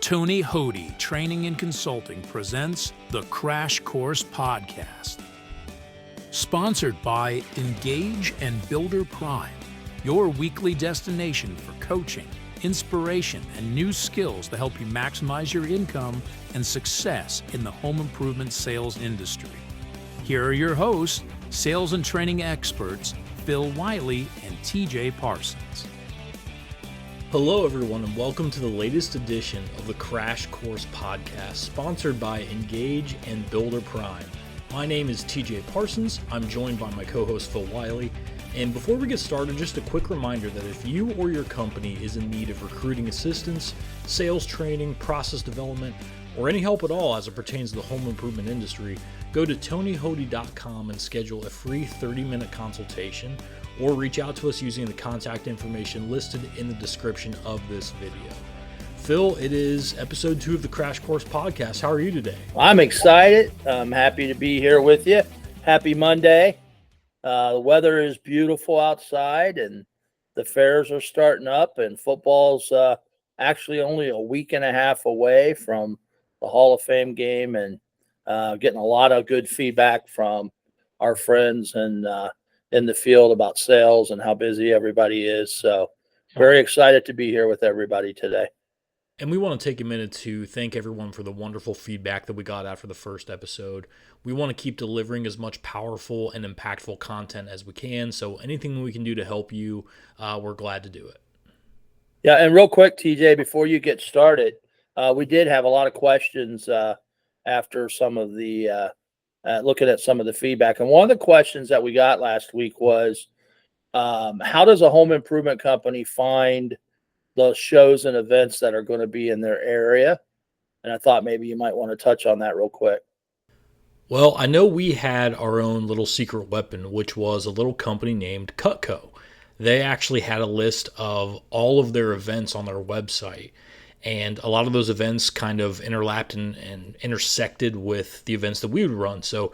Tony Hody Training and Consulting presents the Crash Course Podcast. Sponsored by Engage and Builder Prime, your weekly destination for coaching, inspiration, and new skills to help you maximize your income and success in the home improvement sales industry. Here are your hosts, sales and training experts, Phil Wiley and TJ Parsons. Hello, everyone, and welcome to the latest edition of the Crash Course Podcast, sponsored by Engage and Builder Prime. My name is TJ Parsons. I'm joined by my co-host Phil Wiley. And before we get started, just a quick reminder that if you or your company is in need of recruiting assistance, sales training, process development, or any help at all as it pertains to the home improvement industry, go to tonyhody.com and schedule a free 30-minute consultation, or reach out to us using the contact information listed in the description of this video. Phil, it is episode 2 of the Crash Course Podcast. How are you today? I'm excited. I'm happy to be here with you. Happy Monday. The weather is beautiful outside, and the fairs are starting up, and football's actually only a week and a half away from the Hall of Fame game, and getting a lot of good feedback from our friends and in the field about sales and how busy everybody is. So very excited to be here with everybody today. And we want to take a minute to thank everyone for the wonderful feedback that we got after the first episode. We want to keep delivering as much powerful and impactful content as we can. So anything we can do to help you, we're glad to do it. Yeah, and real quick, TJ, before you get started, we did have a lot of questions after some of the looking at some of the feedback. And one of the questions that we got last week was, how does a home improvement company find the shows and events that are going to be in their area? And I thought maybe you might want to touch on that real quick. Well, I know we had our own little secret weapon, which was a little company named Cutco. They actually had a list of all of their events on their website. And a lot of those events kind of interlapped and intersected with the events that we would run. So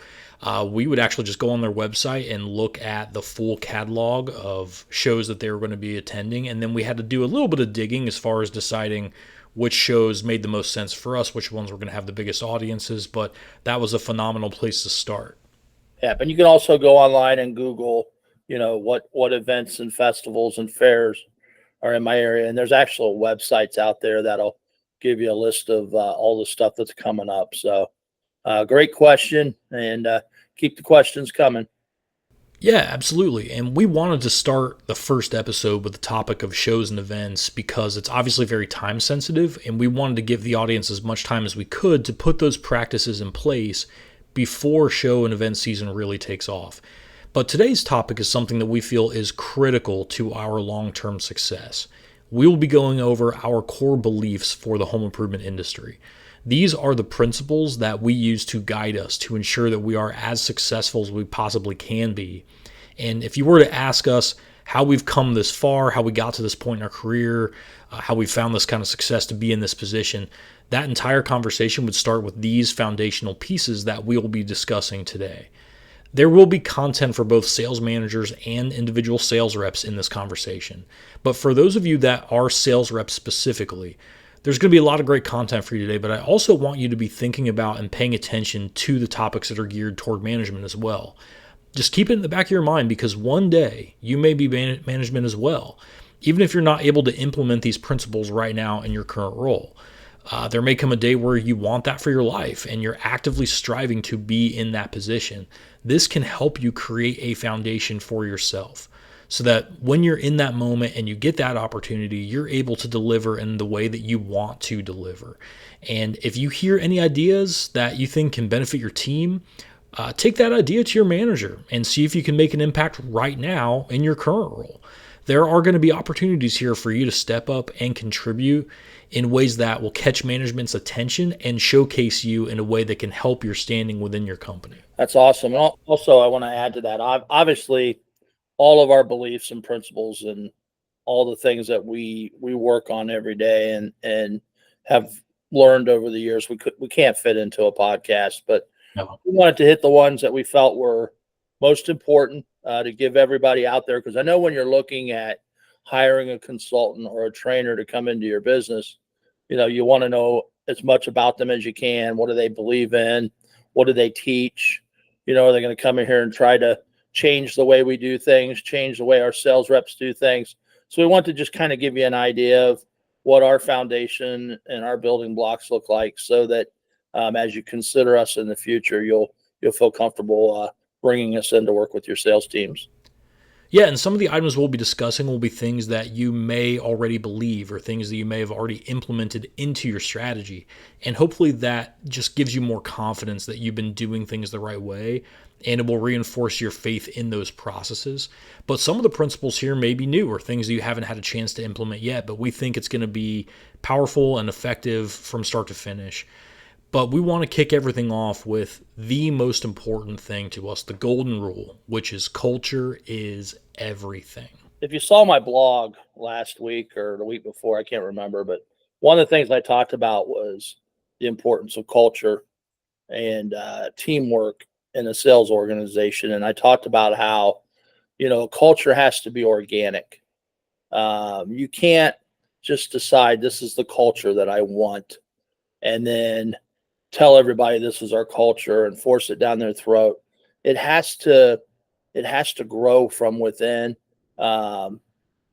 we would actually just go on their website and look at the full catalog of shows that they were going to be attending. And then we had to do a little bit of digging as far as deciding which shows made the most sense for us, which ones were going to have the biggest audiences. But that was a phenomenal place to start. Yeah, but you can also go online and Google, what events and festivals and fairs are in my area, and there's actual websites out there that'll give you a list of all the stuff that's coming up. So great question, and keep the questions coming. Yeah, absolutely. And we wanted to start the first episode with the topic of shows and events because it's obviously very time sensitive, and we wanted to give the audience as much time as we could to put those practices in place before show and event season really takes off. But today's topic is something that we feel is critical to our long-term success. We will be going over our core beliefs for the home improvement industry. These are the principles that we use to guide us to ensure that we are as successful as we possibly can be. And if you were to ask us how we've come this far, how we got to this point in our career, how we found this kind of success to be in this position, that entire conversation would start with these foundational pieces that we will be discussing today. There will be content for both sales managers and individual sales reps in this conversation. But for those of you that are sales reps specifically, there's going to be a lot of great content for you today, but I also want you to be thinking about and paying attention to the topics that are geared toward management as well. Just keep it in the back of your mind because one day you may be management as well, even if you're not able to implement these principles right now in your current role. There may come a day where you want that for your life and you're actively striving to be in that position. This can help you create a foundation for yourself so that when you're in that moment and you get that opportunity, you're able to deliver in the way that you want to deliver. And if you hear any ideas that you think can benefit your team, take that idea to your manager and see if you can make an impact right now in your current role. There are going to be opportunities here for you to step up and contribute in ways that will catch management's attention and showcase you in a way that can help your standing within your company. That's awesome. And also, I want to add to that. Obviously, all of our beliefs and principles and all the things that we work on every day and have learned over the years, we can't fit into a podcast, but No. we wanted to hit the ones that we felt were most important to give everybody out there. Because I know when you're looking at hiring a consultant or a trainer to come into your business, You want to know as much about them as you can. What do they believe in? What do they teach? Are they going to come in here and try to change the way we do things, change the way our sales reps do things? So we want to just kind of give you an idea of what our foundation and our building blocks look like, so that as you consider us in the future, you'll feel comfortable bringing us in to work with your sales teams. Yeah, and some of the items we'll be discussing will be things that you may already believe or things that you may have already implemented into your strategy. And hopefully that just gives you more confidence that you've been doing things the right way, and it will reinforce your faith in those processes. But some of the principles here may be new or things that you haven't had a chance to implement yet, but we think it's going to be powerful and effective from start to finish. But we want to kick everything off with the most important thing to us, the golden rule, which is culture is everything. If you saw my blog last week or the week before, I can't remember, but one of the things I talked about was the importance of culture and teamwork in a sales organization. And I talked about how, culture has to be organic. You can't just decide this is the culture that I want and then tell everybody this is our culture and force it down their throat. It has to grow from within. One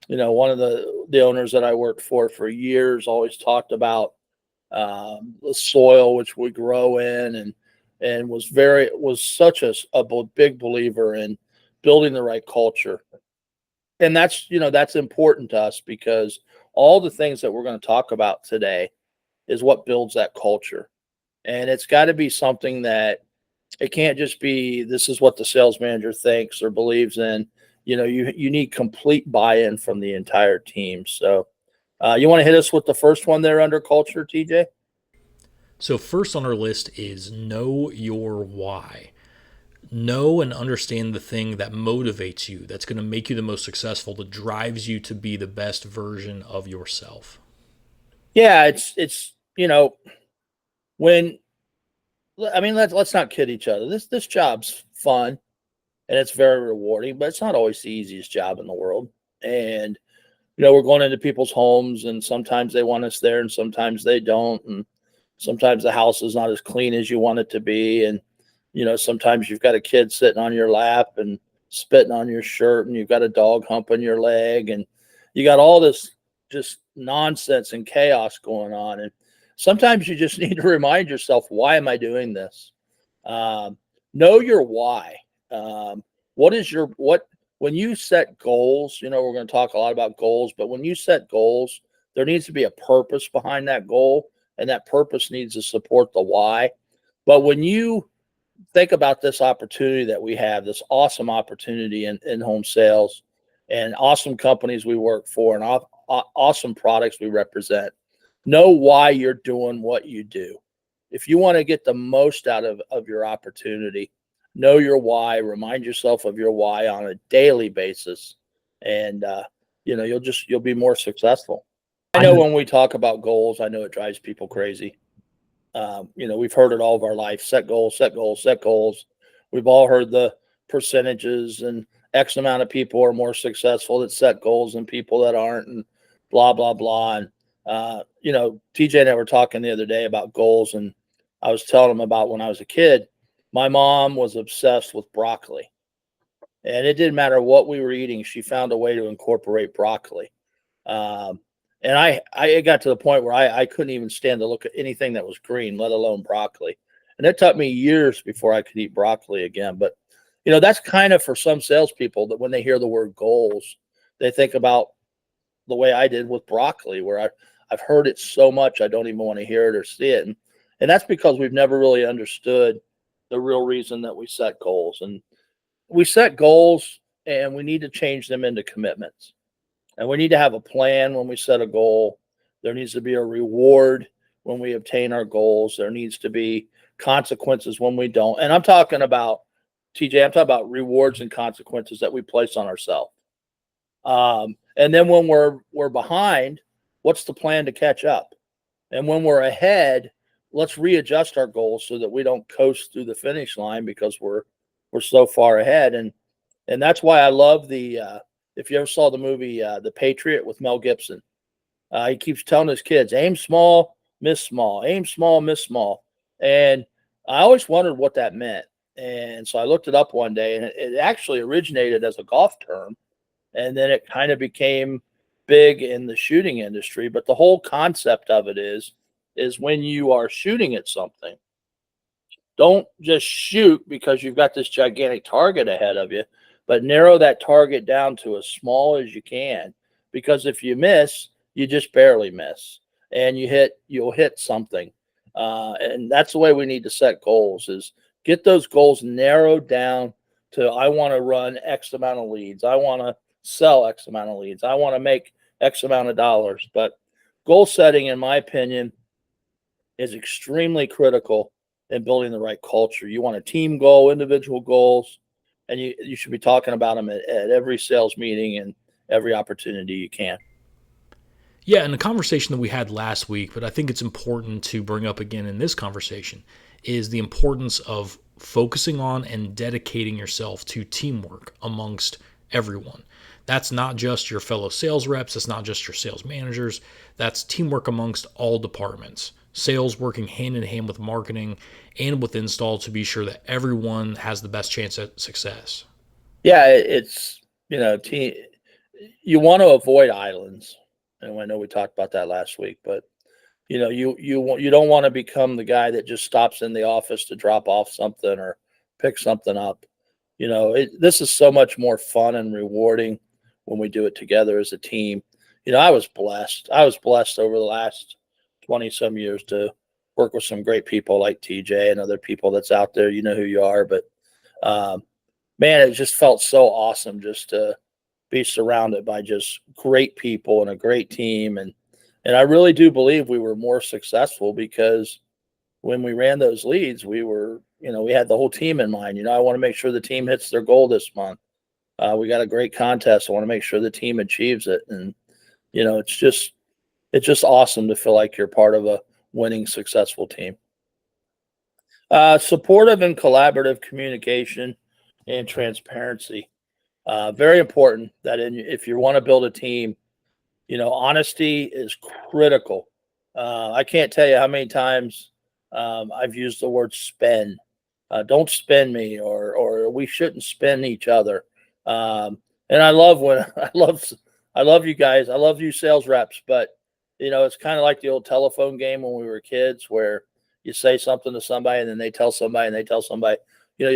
of the owners that I worked for years always talked about the soil which we grow in, and was such a big believer in building the right culture. And that's important to us, because all the things that we're going to talk about today is what builds that culture. And it's got to be something that it can't just be, this is what the sales manager thinks or believes in. You need complete buy-in from the entire team. So you want to hit us with the first one there under culture, TJ? So, first on our list is know your why. Know and understand the thing that motivates you, that's going to make you the most successful, that drives you to be the best version of yourself. Yeah, it's when let's not kid each other. This job's fun and it's very rewarding, but it's not always the easiest job in the world. And we're going into people's homes, and sometimes they want us there and sometimes they don't. And sometimes the house is not as clean as you want it to be. And, sometimes you've got a kid sitting on your lap and spitting on your shirt, and you've got a dog humping your leg, and you got all this just nonsense and chaos going on. And sometimes you just need to remind yourself, why am I doing this? Know your why. When you set goals, we're going to talk a lot about goals, but when you set goals, there needs to be a purpose behind that goal, and that purpose needs to support the why. But when you think about this opportunity that we have, this awesome opportunity in home sales, and awesome companies we work for, and awesome products we represent, know why you're doing what you do. If you want to get the most out of your opportunity, know your why, remind yourself of your why on a daily basis, and you'll be more successful. I know when we talk about goals, I know it drives people crazy. We've heard it all of our life: set goals, set goals, set goals. We've all heard the percentages, and X amount of people are more successful that set goals than people that aren't, and blah blah blah. And TJ and I were talking the other day about goals, and I was telling him about when I was a kid. My mom was obsessed with broccoli, and it didn't matter what we were eating, she found a way to incorporate broccoli. And I got to the point where I couldn't even stand to look at anything that was green, let alone broccoli. And it took me years before I could eat broccoli again. But that's kind of for some salespeople, that when they hear the word goals, they think about the way I did with broccoli, where I've heard it so much I don't even want to hear it or see it. And that's because we've never really understood the real reason that we set goals. And we set goals, and we need to change them into commitments. And we need to have a plan when we set a goal. There needs to be a reward when we obtain our goals. There needs to be consequences when we don't. And I'm talking about, TJ, I'm talking about rewards and consequences that we place on ourselves. And then when we're behind, what's the plan to catch up? And when we're ahead, let's readjust our goals so that we don't coast through the finish line because we're so far ahead. And that's why I love if you ever saw the movie The Patriot with Mel Gibson, He keeps telling his kids, aim small, miss small, aim small, miss small. And I always wondered what that meant. And so I looked it up one day, and it actually originated as a golf term. And then it kind of became big in the shooting industry. But the whole concept of it is when you are shooting at something, don't just shoot because you've got this gigantic target ahead of you, but narrow that target down to as small as you can. Because if you miss, you just barely miss, and you'll hit something. And that's the way we need to set goals: is get those goals narrowed down to, I want to run X amount of leads, I want to sell X amount of leads, I want to make X amount of dollars. But goal setting, in my opinion, is extremely critical in building the right culture. You want a team goal, individual goals, and you should be talking about them at every sales meeting and every opportunity you can. Yeah, and the conversation that we had last week, but I think it's important to bring up again in this conversation, is the importance of focusing on and dedicating yourself to teamwork amongst everyone. That's not just your fellow sales reps, that's not just your sales managers, that's teamwork amongst all departments. Sales working hand in hand with marketing and with install to be sure that everyone has the best chance at success. Yeah, it's, team. You want to avoid islands, and I know we talked about that last week. But you don't want to become the guy that just stops in the office to drop off something or pick something up. This is so much more fun and rewarding when we do it together as a team. I was blessed. I was blessed over the last 20 some years to work with some great people like TJ and other people that's out there. You know who you are. But um, man, it just felt so awesome just to be surrounded by just great people and a great team. And I really do believe we were more successful because when we ran those leads, we had the whole team in mind. I want to make sure the team hits their goal this month. We got a great contest. I want to make sure the team achieves it. And, it's just awesome to feel like you're part of a winning, successful team. Supportive and collaborative communication and transparency. Very important that if you want to build a team, honesty is critical. I can't tell you how many times I've used the word spin. Don't spin me, or we shouldn't spin each other. And I love when I love you guys. I love you sales reps, but it's kind of like the old telephone game when we were kids, where you say something to somebody and then they tell somebody and they tell somebody.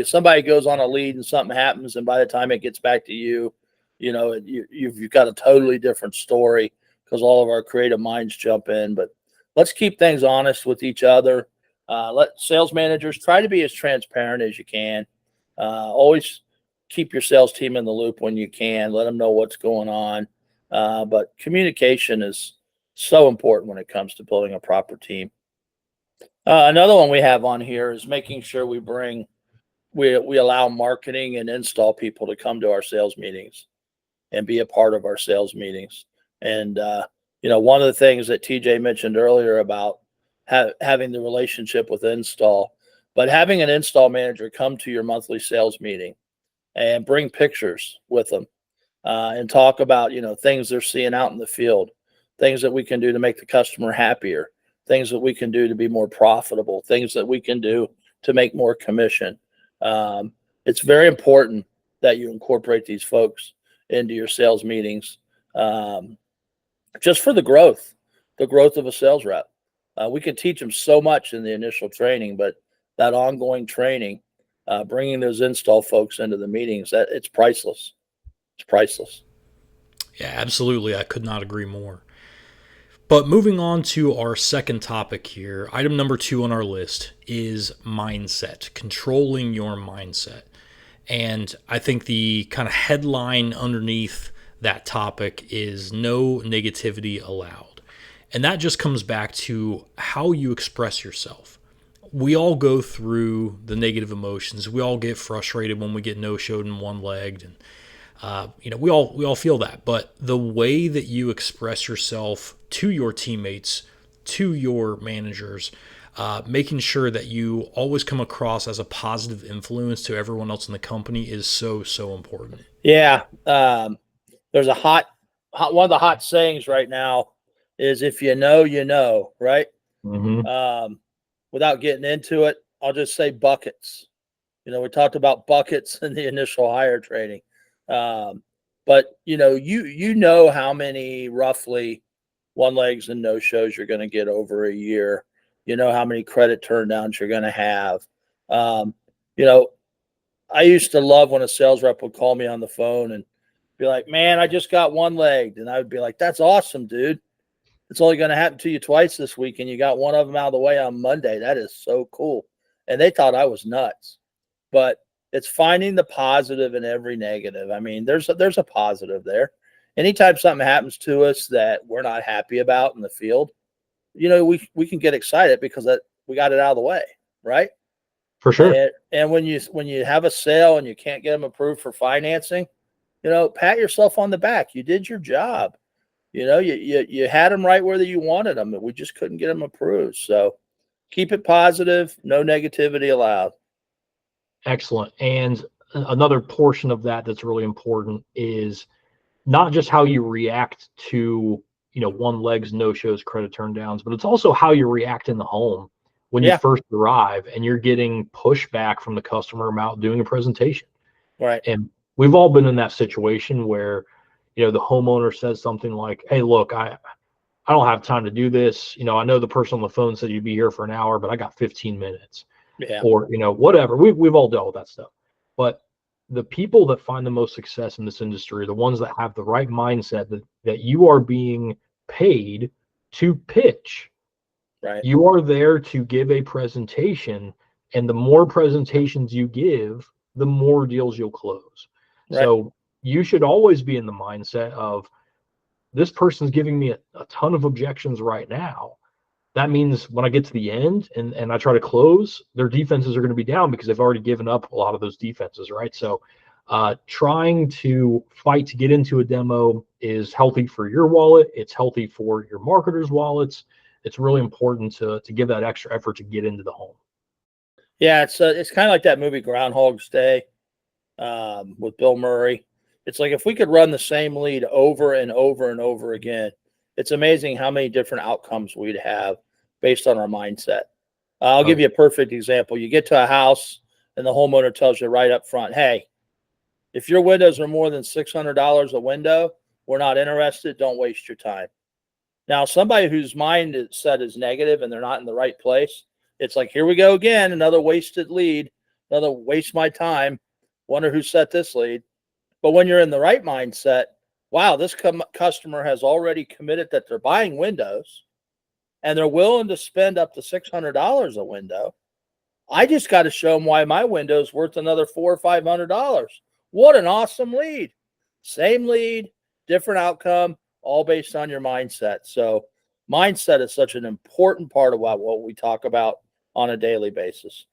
Somebody goes on a lead and something happens, and by the time it gets back to you, you've got a totally different story because all of our creative minds jump in. But let's keep things honest with each other. Let sales managers try to be as transparent as you can. Always keep your sales team in the loop when you can. Let them know what's going on. But communication is so important when it comes to building a proper team. Another one we have on here is making sure we allow marketing and install people to come to our sales meetings and be a part of our sales meetings. And one of the things that TJ mentioned earlier about having the relationship with install, but having an install manager come to your monthly sales meeting and bring pictures with them, and talk about things they're seeing out in the field, things that we can do to make the customer happier, things that we can do to be more profitable, things that we can do to make more commission. It's very important that you incorporate these folks into your sales meetings, just for the growth of a sales rep. We can teach them so much in the initial training, but that ongoing training, bringing those install folks into the meetings, it's priceless. It's priceless. Yeah, absolutely. I could not agree more. But moving on to our second topic here, item number 2 on our list is mindset, controlling your mindset. And I think the kind of headline underneath that topic is no negativity allowed. And that just comes back to how you express yourself. We all go through the negative emotions. We all get frustrated when we get no-showed and one-legged, and we all feel that. But the way that you express yourself to your teammates, to your managers, making sure that you always come across as a positive influence to everyone else in the company is so important. Yeah, there's one of the hot sayings right now is if you know, right? Mm-hmm. Without getting into it, I'll just say buckets. We talked about buckets in the initial hire training. But you know how many roughly one legs and no shows you're going to get over a year. You know how many credit turndowns you're going to have. Um, you know, I used to love when a sales rep would call me on the phone and be like, "Man, I just got one legged," and I would be like, "That's awesome, dude. It's only going to happen to you twice this week, and you got one of them out of the way on Monday. That is so cool." And they thought I was nuts, but it's finding the positive in every negative. I mean, there's a positive there. Anytime something happens to us that we're not happy about in the field, we can get excited because we got it out of the way, right? For sure. And when you have a sale and you can't get them approved for financing, pat yourself on the back. You did your job. You had them right where you wanted them, but we just couldn't get them approved. So keep it positive. No negativity allowed. Excellent. And another portion of that that's really important is not just how you react to, one legs, no shows, credit turndowns, but it's also how you react in the home when you Yeah, first arrive and you're getting pushback from the customer about doing a presentation. right. And we've all been in that situation where, the homeowner says something like, "Hey, look, I don't have time to do this. I know the person on the phone said you'd be here for an hour, but I got 15 minutes." Yeah, Or, whatever. We've all dealt with that stuff. But the people that find the most success in this industry are the ones that have the right mindset that you are being paid to pitch. right, You are there to give a presentation, and the more presentations you give, the more deals you'll close. right. So you should always be in the mindset of, this person's giving me a ton of objections right now. That means when I get to the end and I try to close, their defenses are going to be down because they've already given up a lot of those defenses, right? So trying to fight to get into a demo is healthy for your wallet. It's healthy for your marketers' wallets. It's really important to give that extra effort to get into the home. Yeah, it's kind of like that movie Groundhog's Day with Bill Murray. It's like if we could run the same lead over and over and over again, it's amazing how many different outcomes we'd have based on our mindset. I'll give Right. you a perfect example. You get to a house and the homeowner tells you right up front, "Hey, if your windows are more than $600 a window, we're not interested. Don't waste your time." Now, somebody whose mindset is negative and they're not in the right place, it's like, here we go again, another wasted lead, another waste my time. Wonder who set this lead. But when you're in the right mindset, wow, this customer has already committed that they're buying windows and they're willing to spend up to $600 a window. I just got to show them why my window is worth another $400 or $500. What an awesome lead. Same lead, different outcome, all based on your mindset. So mindset is such an important part of what we talk about on a daily basis.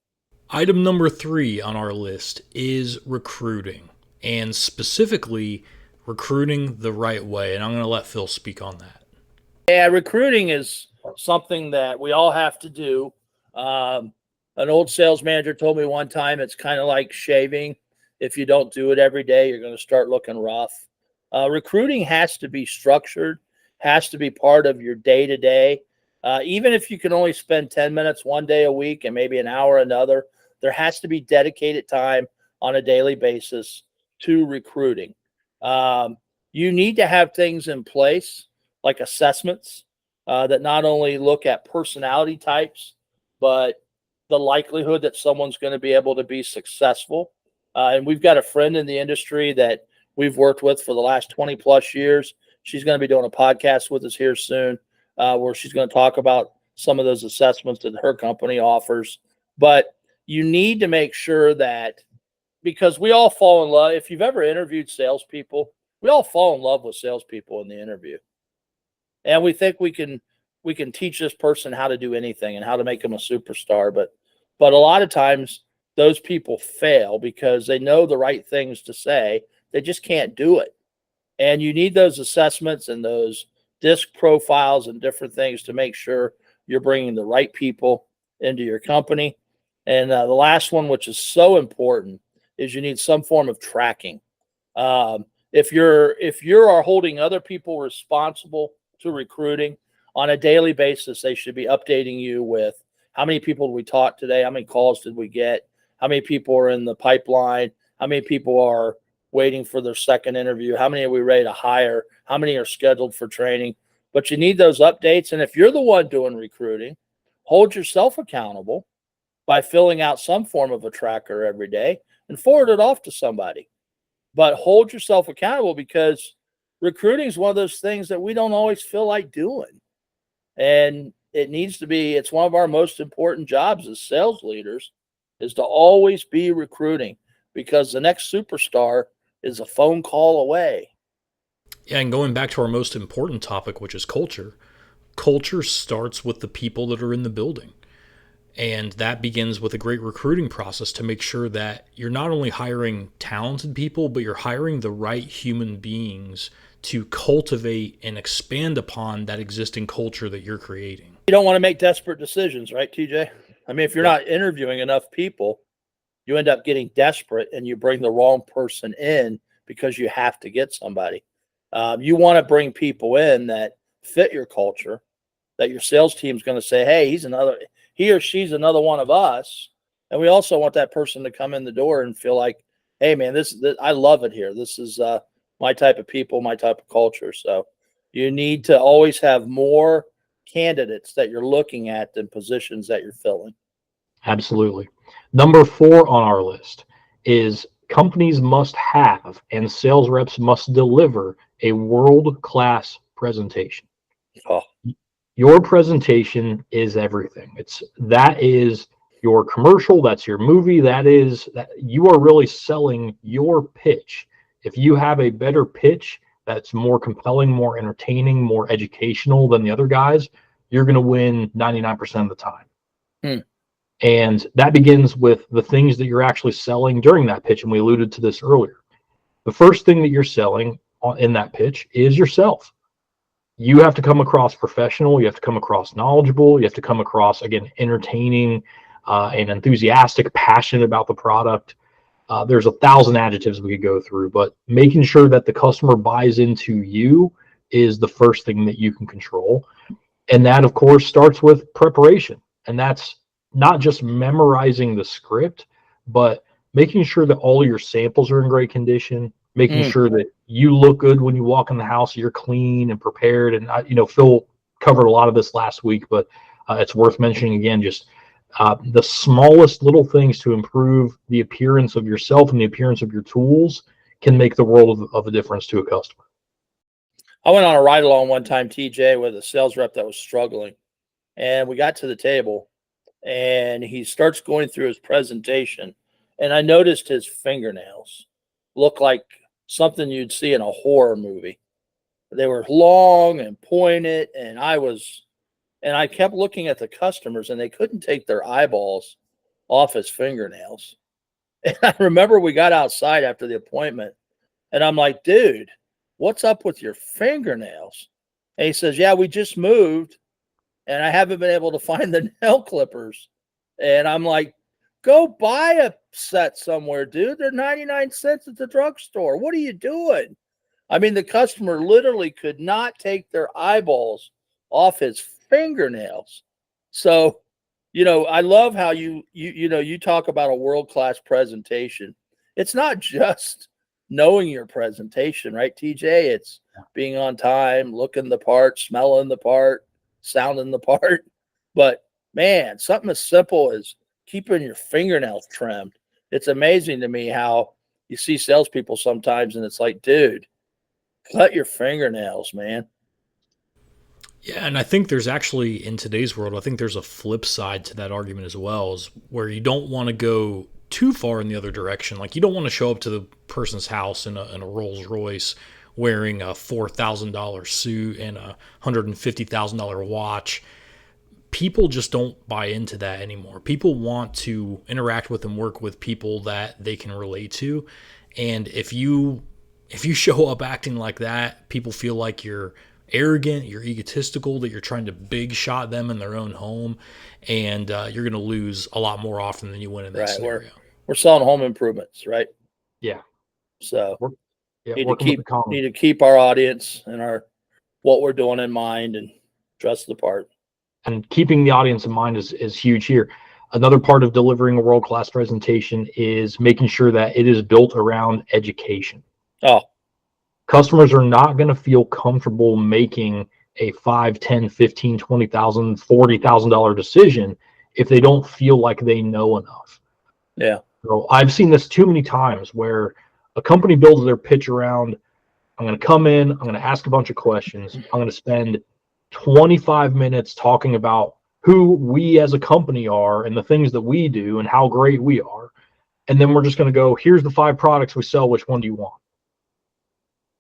Item number 3 on our list is recruiting, and specifically recruiting the right way. And I'm going to let Phil speak on that. Yeah, recruiting is something that we all have to do. An old sales manager told me one time it's kind of like shaving. If you don't do it every day, you're going to start looking rough. Recruiting has to be structured, has to be part of your day to day. Even if you can only spend 10 minutes one day a week and maybe an hour another, there has to be dedicated time on a daily basis to recruiting. Um, you need to have things in place like assessments that not only look at personality types, but the likelihood that someone's going to be able to be successful. And we've got a friend in the industry that we've worked with for the last 20 plus years. She's going to be doing a podcast with us here soon where she's going to talk about some of those assessments that her company offers. But you need to make sure that because we all fall in love. If you've ever interviewed salespeople, we all fall in love with salespeople in the interview, and we think we can teach this person how to do anything and how to make them a superstar. But a lot of times those people fail because they know the right things to say, they just can't do it. And you need those assessments and those disc profiles and different things to make sure you're bringing the right people into your company. And the last one, which is so important, is you need some form of tracking. If you are holding other people responsible to recruiting, on a daily basis, they should be updating you with how many people did we talk today? How many calls did we get? How many people are in the pipeline? How many people are waiting for their second interview? How many are we ready to hire? How many are scheduled for training? But you need those updates. And if you're the one doing recruiting, hold yourself accountable by filling out some form of a tracker every day and forward it off to somebody. But hold yourself accountable, because recruiting is one of those things that we don't always feel like doing. And it needs to be, it's one of our most important jobs as sales leaders, is to always be recruiting, because the next superstar is a phone call away. Yeah, and going back to our most important topic, which is culture, culture starts with the people that are in the building. And that begins with a great recruiting process to make sure that you're not only hiring talented people, but you're hiring the right human beings to cultivate and expand upon that existing culture that you're creating. You don't want to make desperate decisions, right, TJ? I mean, if you're not interviewing enough people, you end up getting desperate and you bring the wrong person in because you have to get somebody. You want to bring people in that fit your culture, that your sales team's going to say, hey, he or she's another one of us. And we also want that person to come in the door and feel like, hey, man, this I love it here. This is my type of people, my type of culture. So you need to always have more candidates that you're looking at than positions that you're filling. Absolutely. Number 4 on our list is companies must have and sales reps must deliver a world-class presentation. Oh, Your presentation is everything. That is your commercial, that's your movie, that you are really selling your pitch. If you have a better pitch that's more compelling, more entertaining, more educational than the other guys, you're going to win 99% of the time. And that begins with the things that you're actually selling during that pitch. And we alluded to this earlier. The first thing that you're selling in that pitch is yourself. You have to come across professional. You have to come across knowledgeable. You have to come across, again, entertaining and enthusiastic, passionate about the product. There's 1,000 adjectives we could go through, but making sure that the customer buys into you is the first thing that you can control. And that, of course, starts with preparation. And that's not just memorizing the script, but making sure that all your samples are in great condition, making sure that you look good when you walk in the house, you're clean and prepared. And, Phil covered a lot of this last week, but it's worth mentioning again, just the smallest little things to improve the appearance of yourself and the appearance of your tools can make the world of a difference to a customer. I went on a ride along one time, TJ, with a sales rep that was struggling. And we got to the table and he starts going through his presentation. And I noticed his fingernails look like something you'd see in a horror movie. They were long and pointed, and I kept looking at the customers and they couldn't take their eyeballs off his fingernails. And I remember we got outside after the appointment and I'm like, dude, what's up with your fingernails? And he says, yeah, we just moved and I haven't been able to find the nail clippers. And I'm like, go buy a set somewhere, dude. They're 99 cents at the drugstore. What are you doing? I mean, the customer literally could not take their eyeballs off his fingernails. So, I love how you talk about a world-class presentation. It's not just knowing your presentation, right, TJ? It's being on time, looking the part, smelling the part, sounding the part. But man, something as simple as keeping your fingernails trimmed. It's amazing to me how you see salespeople sometimes and it's like, dude, cut your fingernails, man. Yeah, and I think there's actually, in today's world, I think there's a flip side to that argument as well, is where you don't want to go too far in the other direction. Like, you don't want to show up to the person's house in a Rolls Royce wearing a $4,000 suit and a $150,000 watch. People just don't buy into that anymore. People want to interact with and work with people that they can relate to. And if you show up acting like that, people feel like you're arrogant, you're egotistical, that you're trying to big shot them in their own home, and you're going to lose a lot more often than you win in that scenario. We're selling home improvements, right? Yeah. So Yeah, need to keep our audience and what we're doing in mind. And Dress the part. And keeping the audience in mind is huge here. Another part of delivering a world-class presentation is making sure that it is built around education. Oh, Customers are not going to feel comfortable making a 5, 10, 15, 20,000, $40,000 decision if they don't feel like they know enough. yeah. So I've seen this too many times where a company builds their pitch around, I'm going to come in, I'm going to ask a bunch of questions, I'm going to spend 25 minutes talking about who we as a company are and the things that we do and how great we are. And then we're just going to go, here's the 5 products we sell. Which one do you want?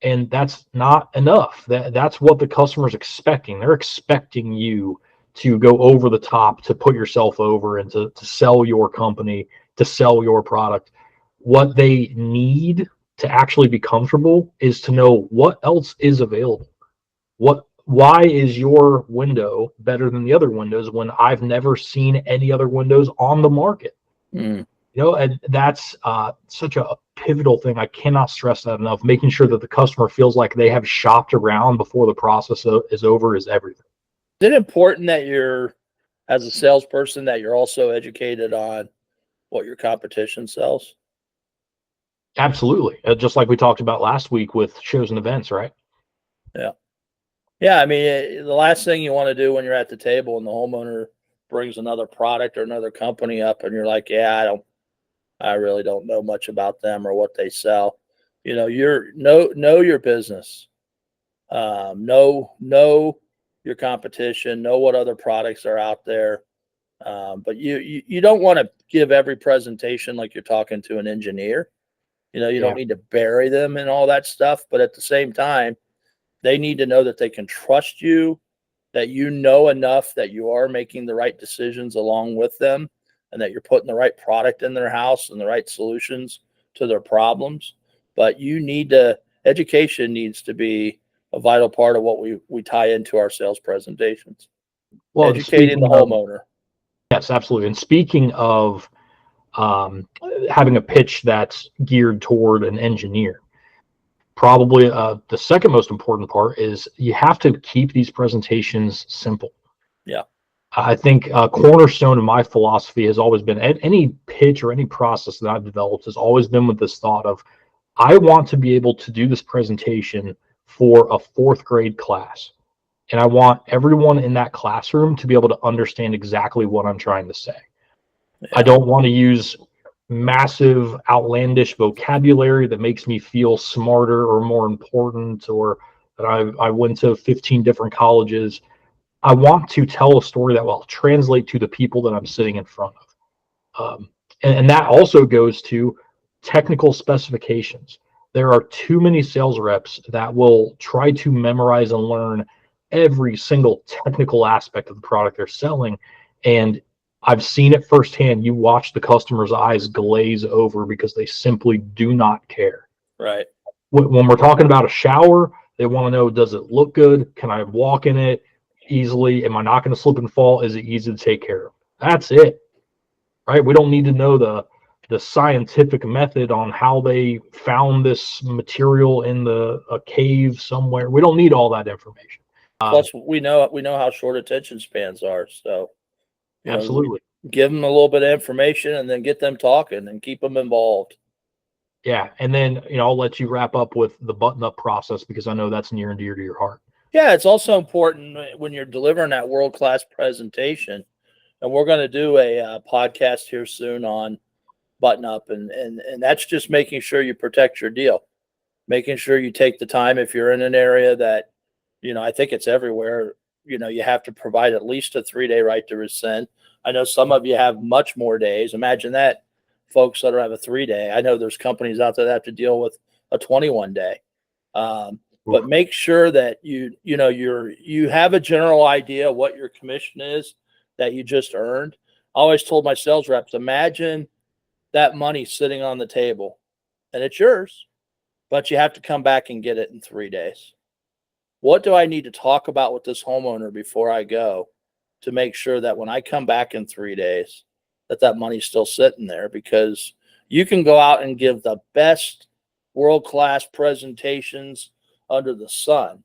And that's not enough. That's what the customer's expecting. They're expecting you to go over the top, to put yourself over, and to sell your company, to sell your product. What they need to actually be comfortable is to know what else is available. Why is your window better than the other windows when I've never seen any other windows on the market? Mm. And that's such a pivotal thing. I cannot stress that enough. Making sure that the customer feels like they have shopped around before the process is over is everything. Is it important that you're, as a salesperson, that you're also educated on what your competition sells? Absolutely. Just like we talked about last week with shows and events, right? Yeah. Yeah. I mean, the last thing you want to do when you're at the table and the homeowner brings another product or another company up and you're like, yeah, I really don't know much about them or what they sell. Know your business. Know your competition, know what other products are out there. But you don't want to give every presentation like you're talking to an engineer. You don't need to bury them and all that stuff. But at the same time, they need to know that they can trust you, that you know enough that you are making the right decisions along with them, and that you're putting the right product in their house and the right solutions to their problems. But education needs to be a vital part of what we tie into our sales presentations. Well, Educating the homeowner. Yes, absolutely. And speaking of having a pitch that's geared toward an engineer, probably the second most important part is you have to keep these presentations simple. Yeah. I think a cornerstone of my philosophy has always been any pitch or any process that I've developed has always been with this thought of, I want to be able to do this presentation for a 4th grade class. And I want everyone in that classroom to be able to understand exactly what I'm trying to say. Yeah. I don't want to use massive, outlandish vocabulary that makes me feel smarter or more important, or that I went to 15 different colleges. I want to tell a story that will translate to the people that I'm sitting in front of. And that also goes to technical specifications. There are too many sales reps that will try to memorize and learn every single technical aspect of the product they're selling. And I've seen it firsthand. You watch the customer's eyes glaze over because they simply do not care. Right. When we're talking about a shower, they want to know, does it look good? Can I walk in it easily? Am I not going to slip and fall? Is it easy to take care of? That's it. Right? We don't need to know the scientific method on how they found this material in a cave somewhere. We don't need all that information. Plus, we know how short attention spans are. So, Absolutely. give them a little bit of information and then get them talking and keep them involved. Yeah. And then, I'll let you wrap up with the button-up process because I know that's near and dear to your heart. Yeah, it's also important when you're delivering that world-class presentation. And we're going to do a podcast here soon on button up, and that's just making sure you protect your deal, making sure you take the time. If you're in an area that, I think it's everywhere, you have to provide at least a 3-day right to rescind. I know some of you have much more days. Imagine that, folks that don't have a 3-day. I know there's companies out there that have to deal with a 21-day. But make sure that you have a general idea what your commission is that you just earned. I always told my sales reps, imagine that money sitting on the table and it's yours, but you have to come back and get it in 3 days. What do I need to talk about with this homeowner before I go to make sure that when I come back in 3 days, that money's still sitting there? Because you can go out and give the best world-class presentations under the sun.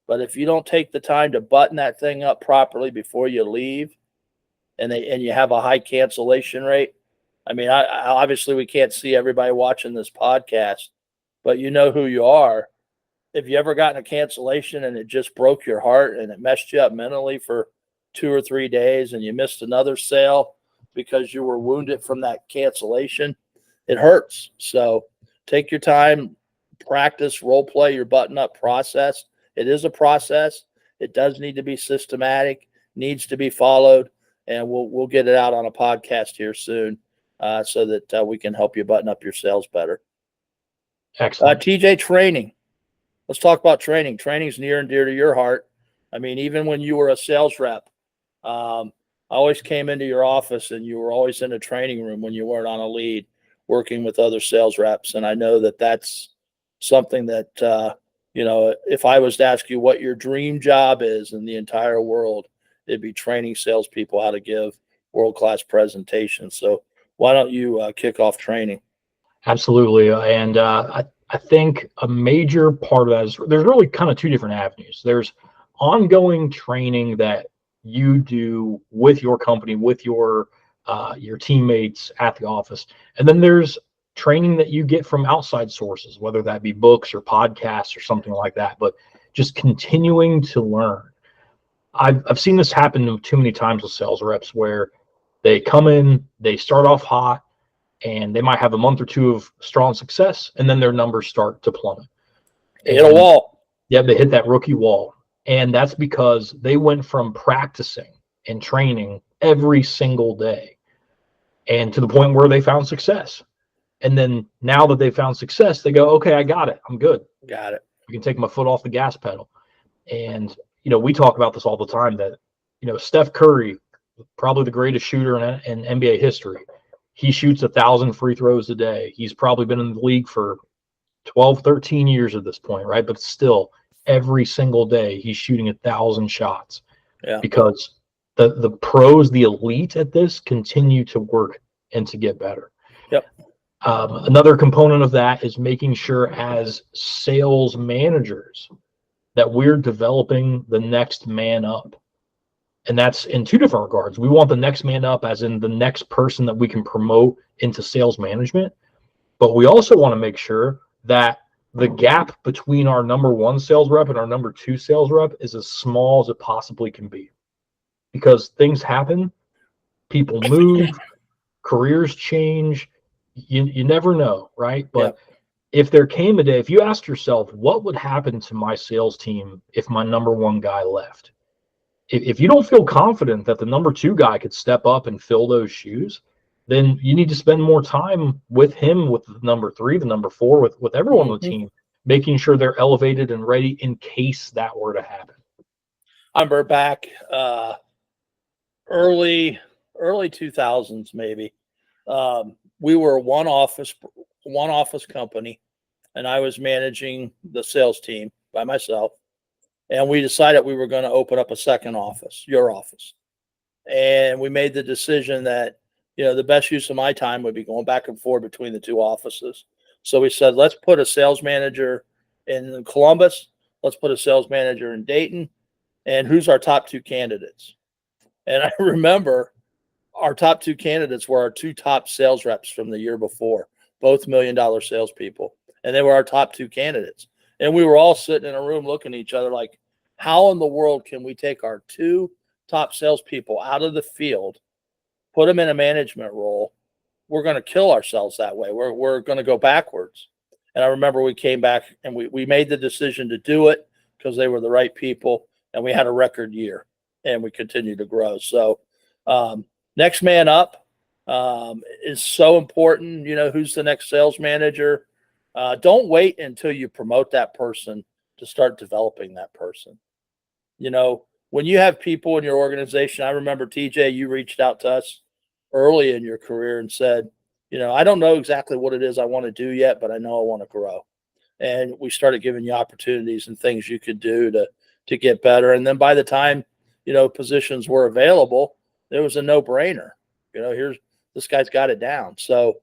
But if you don't take the time to button that thing up properly before you leave, and you have a high cancellation rate, I mean, I obviously we can't see everybody watching this podcast, but you know who you are. If you ever gotten a cancellation and it just broke your heart and it messed you up mentally for 2 or 3 days, and you missed another sale because you were wounded from that cancellation, it hurts. So take your time, practice, role play your button up process. It is a process. It does need to be systematic, needs to be followed, and we'll get it out on a podcast here soon, so that we can help you button up your sales better. Excellent. TJ, training. Let's talk about training. Training's near and dear to your heart. I mean, even when you were a sales rep, I always came into your office and you were always in a training room when you weren't on a lead working with other sales reps. And I know that that's something that, if I was to ask you what your dream job is in the entire world, it'd be training salespeople how to give world-class presentations. So why don't you kick off training? Absolutely. And I think a major part of that is there's really kind of two different avenues. There's ongoing training that you do with your company, with your teammates at the office. And then there's training that you get from outside sources, whether that be books or podcasts or something like that, but just continuing to learn. I've seen this happen too many times with sales reps where they come in, they start off hot, and they might have a month or two of strong success, and then their numbers start to plummet. They hit a wall. Yeah, they hit that rookie wall. And that's because they went from practicing and training every single day and to the point where they found success. And then now that they found success, they go, okay, I got it. I'm good. Got it. I can take my foot off the gas pedal. And, we talk about this all the time that, Steph Curry, probably the greatest shooter in NBA history. He shoots 1,000 free throws a day. He's probably been in the league for 12, 13 years at this point, right? But still, every single day, he's shooting 1,000 shots. Yeah. Because the pros, the elite at this, continue to work and to get better. Yep. Another component of that is making sure as sales managers that we're developing the next man up. And that's in two different regards. We want the next man up as in the next person that we can promote into sales management. But we also want to make sure that the gap between our number one sales rep and our number two sales rep is as small as it possibly can be. Because things happen, people move, careers change. You never know, right? But if there came a day, if you ask yourself, what would happen to my sales team if my number one guy left? If you don't feel confident that the number two guy could step up and fill those shoes, then you need to spend more time with him, with the number three, the number four, with everyone on the team, making sure they're elevated and ready in case that were to happen. I remember back early 2000s, maybe. We were one office company, and I was managing the sales team by myself. And we decided we were going to open up a second office, your office. And we made the decision that, the best use of my time would be going back and forth between the two offices. So we said, let's put a sales manager in Columbus. Let's put a sales manager in Dayton. And who's our top two candidates? And I remember our top two candidates were our two top sales reps from the year before, both $1 million salespeople. And they were our top two candidates. And we were all sitting in a room looking at each other like, how in the world can we take our two top salespeople out of the field, put them in a management role? We're going to kill ourselves that way. We're going to go backwards. And I remember we came back and we made the decision to do it because they were the right people. And we had a record year and we continued to grow. So next man up is so important. Who's the next sales manager? Don't wait until you promote that person to start developing that person. When you have people in your organization, I remember, TJ, you reached out to us early in your career and said, I don't know exactly what it is I want to do yet, but I know I want to grow. And we started giving you opportunities and things you could do to get better. And then by the time, positions were available, it was a no-brainer. This guy's got it down. So,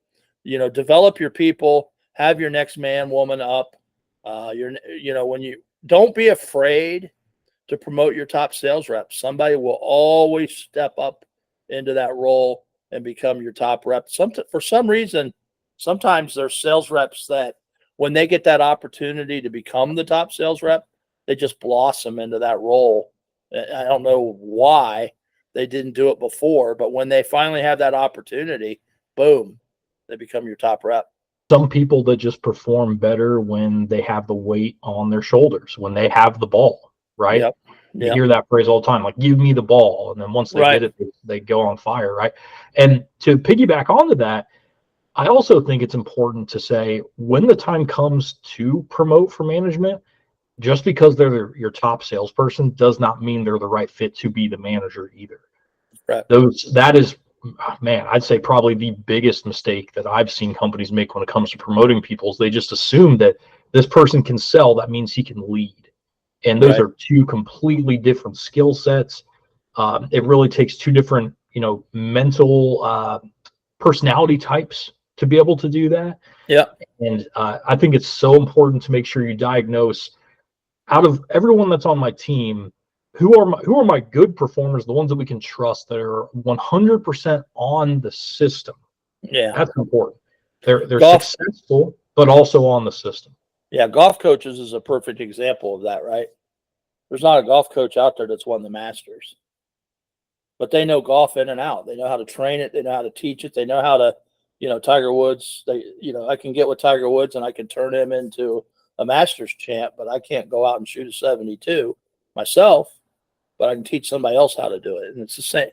develop your people. Have your next man, woman up. When you don't be afraid to promote your top sales rep. Somebody will always step up into that role and become your top rep. For some reason, sometimes there's sales reps that when they get that opportunity to become the top sales rep, they just blossom into that role. I don't know why they didn't do it before, but when they finally have that opportunity, boom, they become your top rep. Some people that just perform better when they have the weight on their shoulders, when they have the ball, right? Yep. You hear that phrase all the time, like, give me the ball. And then once they get it, they go on fire, right? And to piggyback onto that, I also think it's important to say when the time comes to promote for management, just because they're your top salesperson does not mean they're the right fit to be the manager either. Right. That is, man, I'd say probably the biggest mistake that I've seen companies make when it comes to promoting people is they just assume that this person can sell. That means he can lead. And those are two completely different skill sets. It really takes two different, mental personality types to be able to do that. Yeah. And I think it's so important to make sure you diagnose, out of everyone that's on my team, who are my good performers, the ones that we can trust, that are 100% on the system. Yeah. That's important. They're successful, but also on the system. Yeah, golf coaches is a perfect example of that, right? There's not a golf coach out there that's won the Masters, but they know golf in and out. They know how to train it. They know how to teach it. They know how to, Tiger Woods. I can get with Tiger Woods and I can turn him into a Masters champ, but I can't go out and shoot a 72 myself, but I can teach somebody else how to do it. And it's the same,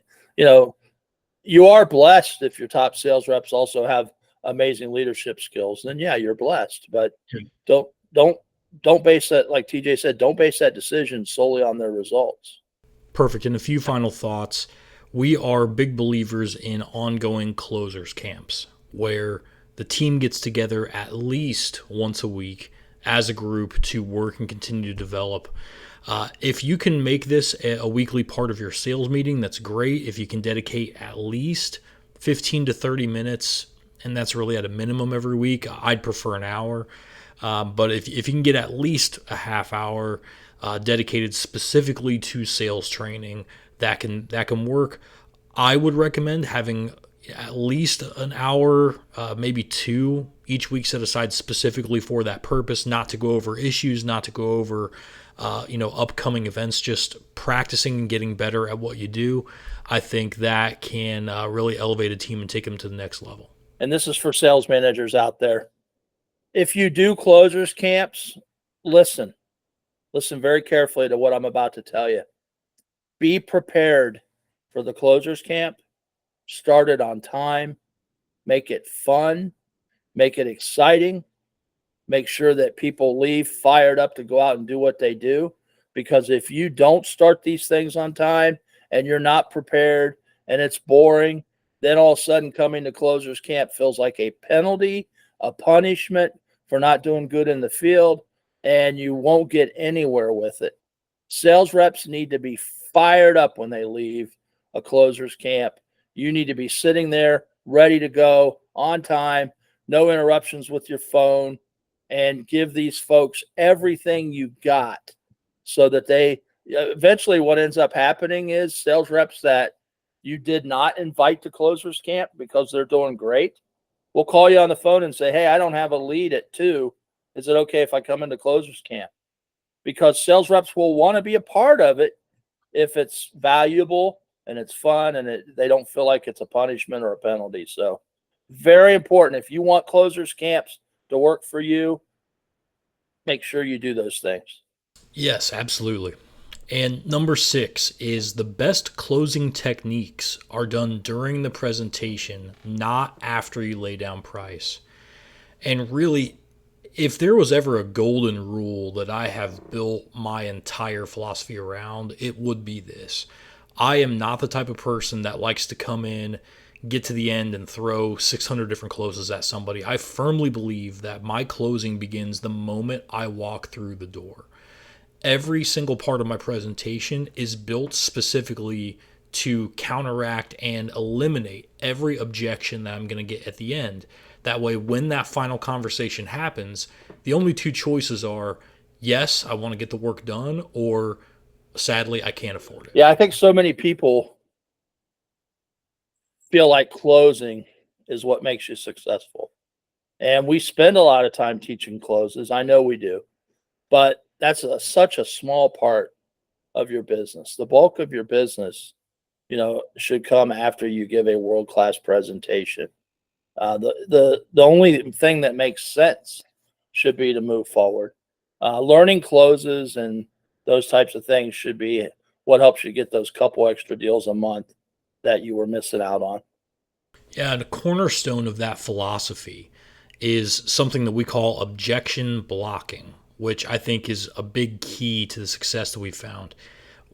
you are blessed if your top sales reps also have amazing leadership skills. Then yeah, you're blessed, but don't base that, like TJ said, don't base that decision solely on their results. Perfect. And a few final thoughts. We are big believers in ongoing closers camps where the team gets together at least once a week as a group to work and continue to develop. If you can make this a weekly part of your sales meeting, that's great. If you can dedicate at least 15 to 30 minutes, and that's really at a minimum every week, I'd prefer an hour. But if you can get at least a half hour dedicated specifically to sales training, that can work. I would recommend having at least an hour, maybe two each week set aside specifically for that purpose, not to go over issues, not to go over upcoming events, just practicing and getting better at what you do. I think that can really elevate a team and take them to the next level. And this is for sales managers out there. If you do closers camps, listen very carefully to what I'm about to tell you. Be prepared for the closers camp. Start it on time. Make it fun. Make it exciting. Make sure that people leave fired up to go out and do what they do. Because if you don't start these things on time and you're not prepared and it's boring, then all of a sudden coming to closers camp feels like a penalty, a punishment for not doing good in the field, and you won't get anywhere with it. Sales reps need to be fired up when they leave a closers camp. You need to be sitting there ready to go on time, no interruptions with your phone, and give these folks everything you got so that they eventually, what ends up happening is sales reps that you did not invite to closers camp because they're doing great will call you on the phone and say, hey, I don't have a lead at 2. Is it okay if I come into closers camp? Because sales reps will want to be a part of it if it's valuable and it's fun and they don't feel like it's a punishment or a penalty. So very important. If you want closers camps to work for you, make sure you do those things. Yes, absolutely. And number 6 is the best closing techniques are done during the presentation, not after you lay down price. And really, if there was ever a golden rule that I have built my entire philosophy around, it would be this. I am not the type of person that likes to come in, get to the end, and throw 600 different closes at somebody. I firmly believe that my closing begins the moment I walk through the door. Every single part of my presentation is built specifically to counteract and eliminate every objection that I'm going to get at the end. That way, when that final conversation happens, the only two choices are, yes, I want to get the work done, or sadly, I can't afford it. Yeah, I think so many people feel like closing is what makes you successful. And we spend a lot of time teaching closes. I know we do, but that's such a small part of your business. The bulk of your business, should come after you give a world-class presentation. The only thing that makes sense should be to move forward. Learning closes and those types of things should be what helps you get those couple extra deals a month that you were missing out on. Yeah, the cornerstone of that philosophy is something that we call objection blocking, which I think is a big key to the success that we found.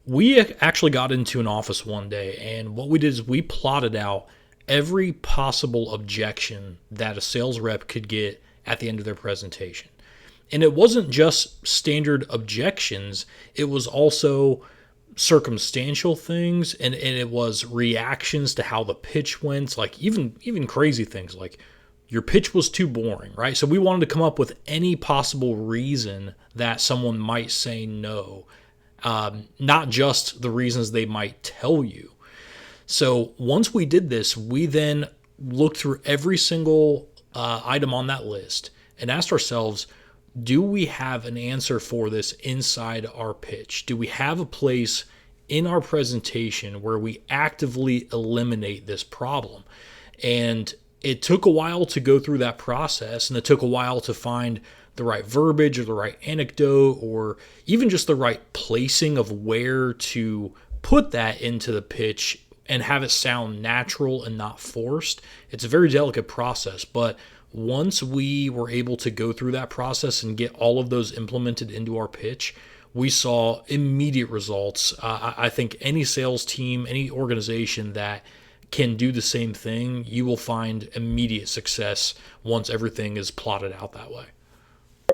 We actually got into an office one day, and what we did is we plotted out every possible objection that a sales rep could get at the end of their presentation. And it wasn't just standard objections, it was also circumstantial things, and it was reactions to how the pitch went, like even crazy things like your pitch was too boring, right? So we wanted to come up with any possible reason that someone might say no, not just the reasons they might tell you. So once we did this, we then looked through every single item on that list and asked ourselves, do we have an answer for this inside our pitch? Do we have a place in our presentation where we actively eliminate this problem? And it took a while to go through that process, and it took a while to find the right verbiage or the right anecdote or even just the right placing of where to put that into the pitch and have it sound natural and not forced. It's a very delicate process, but once we were able to go through that process and get all of those implemented into our pitch, we saw immediate results. I think any sales team, any organization that can do the same thing, you will find immediate success once everything is plotted out that way.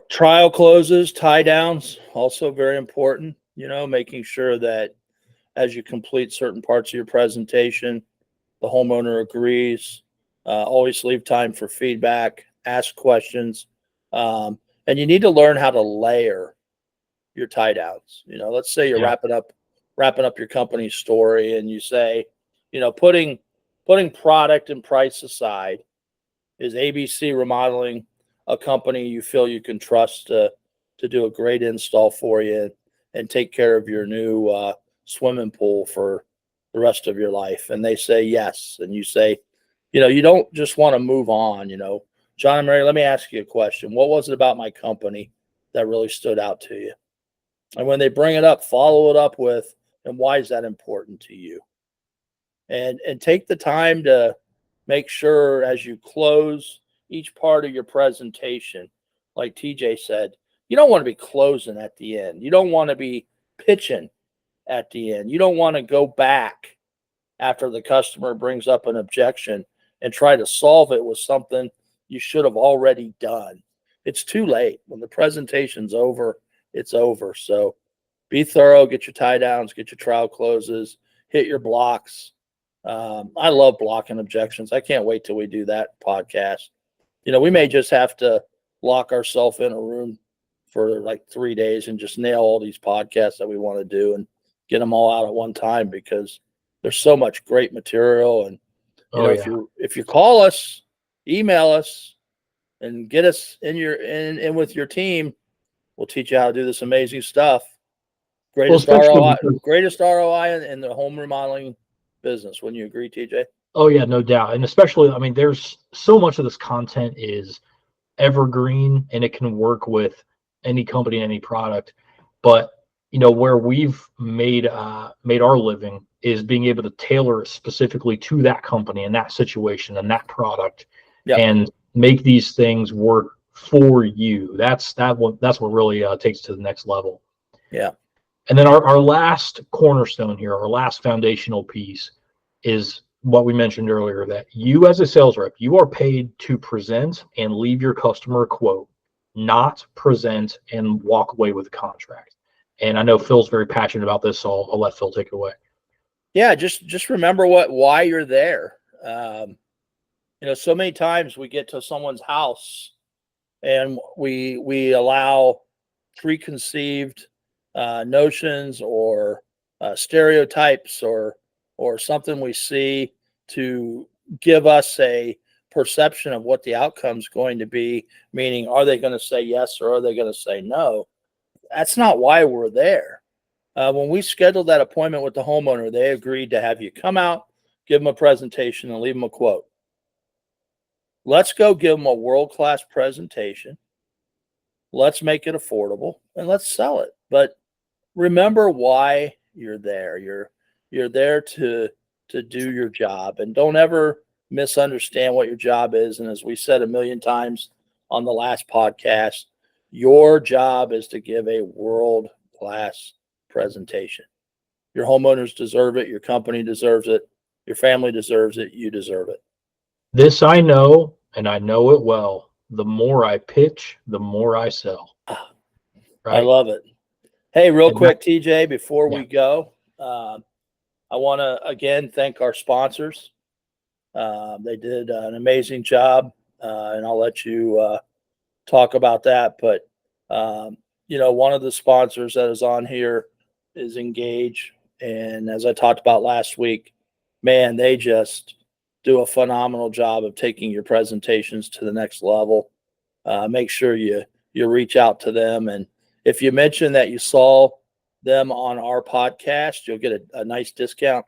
Trial closes, tie downs, also very important, making sure that as you complete certain parts of your presentation, the homeowner agrees. Always leave time for feedback, ask questions. And you need to learn how to layer your tie downs. Let's say you're Yeah. wrapping up your company story and you say, putting product and price aside, is ABC Remodeling a company you feel you can trust to do a great install for you and take care of your new swimming pool for the rest of your life? And they say yes. And you say, you don't just want to move on. John and Mary, let me ask you a question. What was it about my company that really stood out to you? And when they bring it up, follow it up with, and why is that important to you? And take the time to make sure as you close each part of your presentation, like TJ said, you don't want to be closing at the end. You don't want to be pitching at the end. You don't want to go back after the customer brings up an objection and try to solve it with something you should have already done. It's too late. When the presentation's over, it's over. So be thorough, get your tie downs, get your trial closes, hit your blocks. I love blocking objections. I can't wait till we do that podcast. We may just have to lock ourselves in a room for like 3 days and just nail all these podcasts that we want to do and get them all out at one time, because there's so much great material. And if you call us, email us, and get us in with your team, we'll teach you how to do this amazing stuff. Greatest ROI in the home remodeling business. Wouldn't you agree, TJ? Oh yeah, no doubt. And especially, I mean, there's so much of this content is evergreen and it can work with any company, any product. But where we've made our living is being able to tailor it specifically to that company and that situation and that product, and make these things work for you. That's what really takes it to the next level. Yeah. And then our last cornerstone here, our last foundational piece is what we mentioned earlier, that you as a sales rep, you are paid to present and leave your customer a quote, not present and walk away with a contract. And I know Phil's very passionate about this, so I'll let Phil take it away. Yeah, just remember why you're there. So many times we get to someone's house and we allow preconceived notions or stereotypes or something we see to give us a perception of what the outcome's going to be, meaning are they going to say yes or are they going to say no? That's not why we're there. When we scheduled that appointment with the homeowner, they agreed to have you come out, give them a presentation, and leave them a quote. Let's go give them a world-class presentation. Let's make it affordable and let's sell it. But remember why you're there. You're there to do your job, and don't ever misunderstand what your job is. And as we said a million times on the last podcast, your job is to give a world-class presentation. Your homeowners deserve it. Your company deserves it. Your family deserves it. You deserve it. This I know, and I know it well. The more I pitch, the more I sell. Right? I love it. Hey, real quick, TJ, before we go, I want to again thank our sponsors. They did an amazing job, and I'll let you talk about that. But one of the sponsors that is on here is Engage, and as I talked about last week, man, they just do a phenomenal job of taking your presentations to the next level. Make sure you reach out to them, and if you mention that you saw them on our podcast, you'll get a nice discount.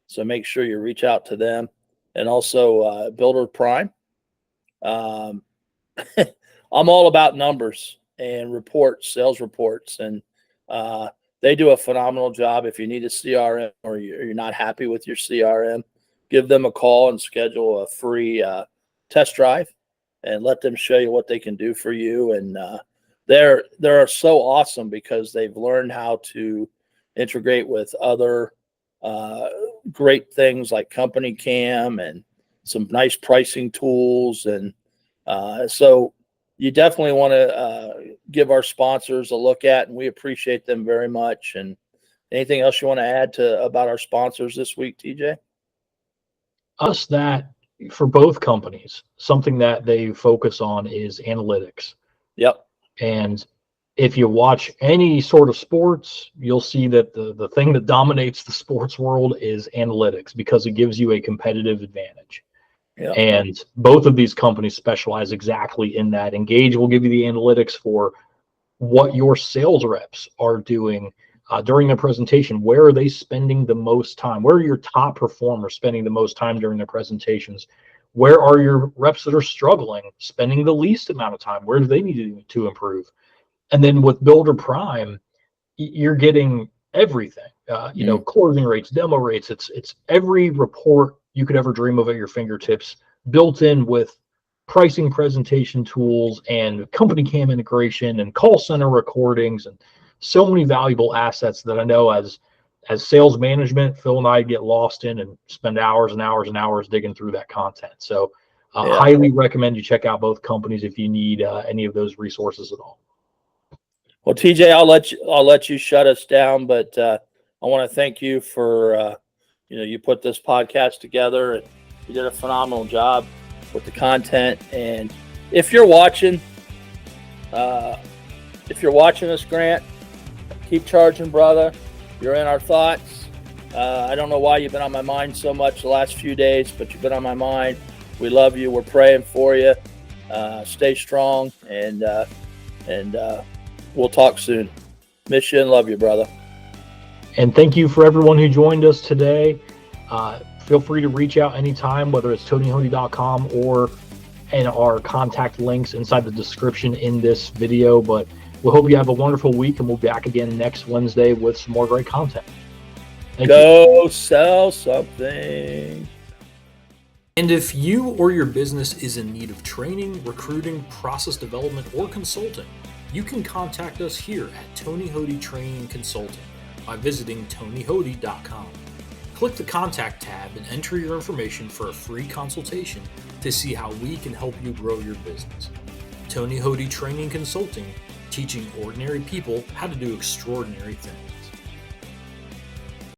So make sure you reach out to them, and also Builder Prime. I'm all about numbers and reports, sales reports, and they do a phenomenal job. If you need a CRM or you're not happy with your CRM, give them a call and schedule a free test drive and let them show you what they can do for you. And they're so awesome because they've learned how to integrate with other great things like Company Cam and some nice pricing tools. And so you definitely want to give our sponsors a look at, and we appreciate them very much. And anything else you want to add about our sponsors this week, TJ? That for both companies, something that they focus on is analytics. Yep. And if you watch any sort of sports, you'll see that the thing that dominates the sports world is analytics, because it gives you a competitive advantage. Yep. And both of these companies specialize exactly in that. Engage will give you the analytics for what your sales reps are doing during their presentation. Where are they spending the most time? Where are your top performers spending the most time during their presentations? Where are your reps that are struggling, spending the least amount of time? Where do they need to improve? And then with Builder Prime, you're getting everything, closing rates, demo rates. It's every report you could ever dream of at your fingertips, built in with pricing presentation tools and Company Cam integration and call center recordings, and so many valuable assets that I know as sales management, Phil and I get lost in and spend hours and hours and hours digging through that content. So highly recommend you check out both companies if you need any of those resources at all. Well, TJ, I'll let you shut us down, but I want to thank you for you put this podcast together, and you did a phenomenal job with the content. And if you're watching us, Grant, keep charging, brother. You're in our thoughts. I don't know why you've been on my mind so much the last few days, but you've been on my mind. We love you. We're praying for you. Stay strong, and we'll talk soon. Miss you and love you, brother. And thank you for everyone who joined us today. Feel free to reach out anytime, whether it's TonyHody.com or in our contact links inside the description in this video. But we hope you have a wonderful week, and we'll be back again next Wednesday with some more great content. Go sell something. And if you or your business is in need of training, recruiting, process development, or consulting, you can contact us here at Tony Hody Training Consulting by visiting TonyHody.com. Click the Contact tab and enter your information for a free consultation to see how we can help you grow your business. Tony Hody Training Consulting, teaching ordinary people how to do extraordinary things.